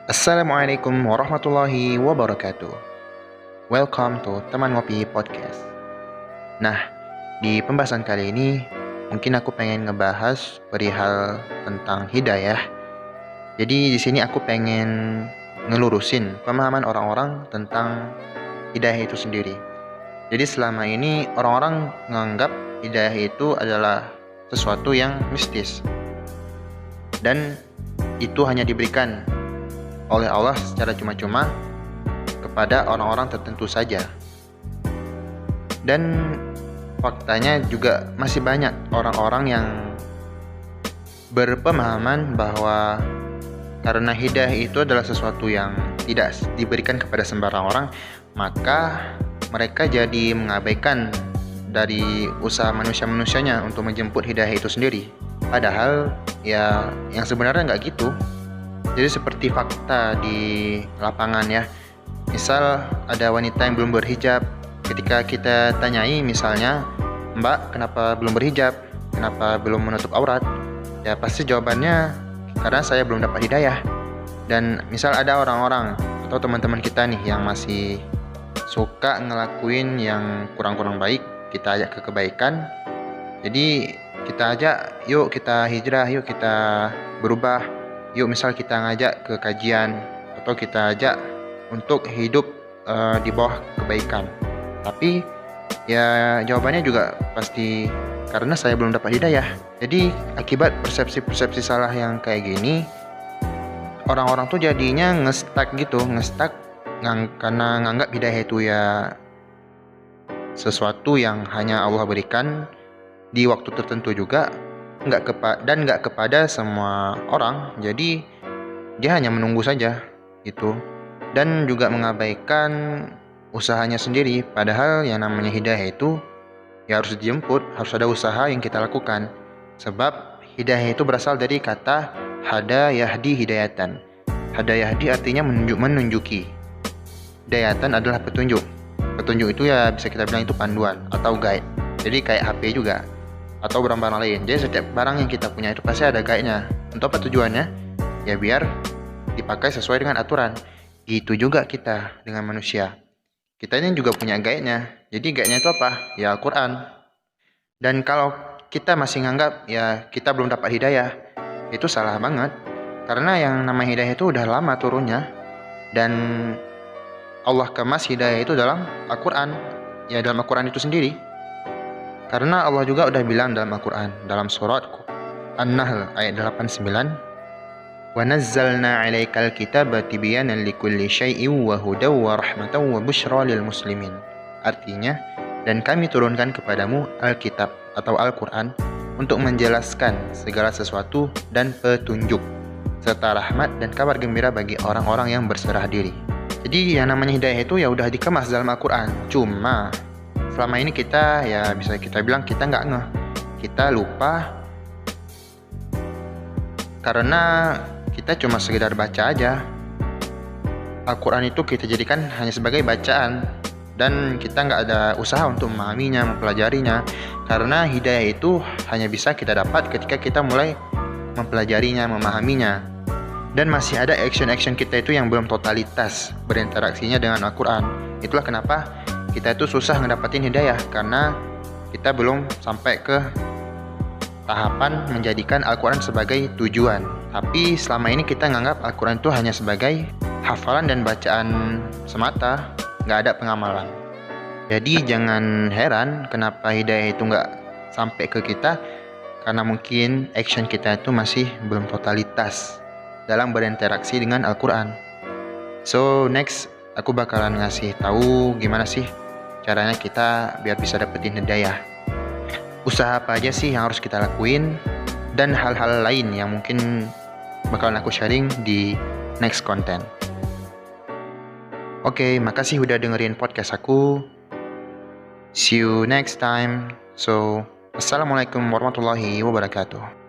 Assalamualaikum warahmatullahi wabarakatuh. Welcome to Teman Ngopi Podcast. Nah, di pembahasan kali ini mungkin aku pengen ngebahas perihal tentang hidayah. Jadi di sini aku pengen ngelurusin pemahaman orang-orang tentang hidayah itu sendiri. Jadi selama ini orang-orang menganggap hidayah itu adalah sesuatu yang mistis dan itu hanya diberikan oleh Allah secara cuma-cuma kepada orang-orang tertentu saja. Dan faktanya juga masih banyak orang-orang yang berpemahaman bahwa karena hidayah itu adalah sesuatu yang tidak diberikan kepada sembarang orang, maka mereka jadi mengabaikan dari usaha manusia-manusianya untuk menjemput hidayah itu sendiri. Padahal ya yang sebenarnya nggak gitu. Jadi seperti fakta di lapangan ya. Misal ada wanita yang belum berhijab, ketika kita tanyai misalnya, "Mbak, kenapa belum berhijab? Kenapa belum menutup aurat?" Ya pasti jawabannya, "Karena saya belum dapat hidayah." Dan misal ada orang-orang atau teman-teman kita nih yang masih suka ngelakuin yang kurang-kurang baik, kita ajak ke kebaikan. Jadi kita ajak, yuk kita hijrah, yuk kita berubah. Yuk misal kita ngajak ke kajian atau kita ajak untuk hidup di bawah kebaikan. Tapi ya jawabannya juga pasti karena saya belum dapat hidayah. Jadi akibat persepsi-persepsi salah yang kayak gini, orang-orang tuh jadinya ngestak karena nganggap hidayah itu ya sesuatu yang hanya Allah berikan di waktu tertentu juga, nggak kepada semua orang. Jadi dia hanya menunggu saja itu dan juga mengabaikan usahanya sendiri. Padahal yang namanya hidayah itu ya harus dijemput, harus ada usaha yang kita lakukan. Sebab hidayah itu berasal dari kata hada yahdi hidayatan. Hada yahdi artinya menunjuki. Hidayatan adalah petunjuk. Petunjuk itu ya bisa kita bilang itu panduan atau guide. Jadi kayak HP juga atau barang-barang lain. Jadi setiap barang yang kita punya itu pasti ada guide-nya. Untuk apa tujuannya? Ya biar dipakai sesuai dengan aturan. Gitu juga kita dengan manusia. Kita ini juga punya guide-nya. Jadi guide-nya itu apa? Ya Al-Quran. Dan kalau kita masih nganggap ya kita belum dapat hidayah, itu salah banget. Karena yang namanya hidayah itu udah lama turunnya. Dan Allah kemas hidayah itu dalam Al-Quran. Ya dalam Al-Quran itu sendiri. Karena Allah juga udah bilang dalam Al-Quran, dalam surat An-Nahl ayat 89, "Wa nazzalna 'alaikal kitaba tibyanan likulli syai'in wa hudaw wa rahmatan wa busyra lil muslimin." Artinya, dan kami turunkan kepadamu Alkitab atau Al-Quran untuk menjelaskan segala sesuatu dan petunjuk, serta rahmat dan kabar gembira bagi orang-orang yang berserah diri. Jadi yang namanya hidayah itu ya udah dikemas dalam Al-Quran. Cuma selama ini kita ya bisa kita bilang kita nggak ngeh, kita lupa karena kita cuma sekedar baca aja. Al-Quran itu kita jadikan hanya sebagai bacaan dan kita nggak ada usaha untuk memahaminya, mempelajarinya. Karena hidayah itu hanya bisa kita dapat ketika kita mulai mempelajarinya, memahaminya. Dan masih ada action-action kita itu yang belum totalitas berinteraksinya dengan Al-Quran. Itulah kenapa kita itu susah ngedapatin hidayah, karena kita belum sampai ke tahapan menjadikan Al-Quran sebagai tujuan. Tapi selama ini kita nganggap Al-Quran itu hanya sebagai hafalan dan bacaan semata, nggak ada pengamalan. Jadi jangan heran kenapa hidayah itu nggak sampai ke kita, karena mungkin action kita itu masih belum totalitas dalam berinteraksi dengan Al-Quran. So next aku bakalan ngasih tahu gimana sih caranya kita biar bisa dapetin hidayah. Usaha apa aja sih yang harus kita lakuin, dan hal-hal lain yang mungkin bakalan aku sharing di next konten. Oke, makasih udah dengerin podcast aku. See you next time. So, assalamualaikum warahmatullahi wabarakatuh.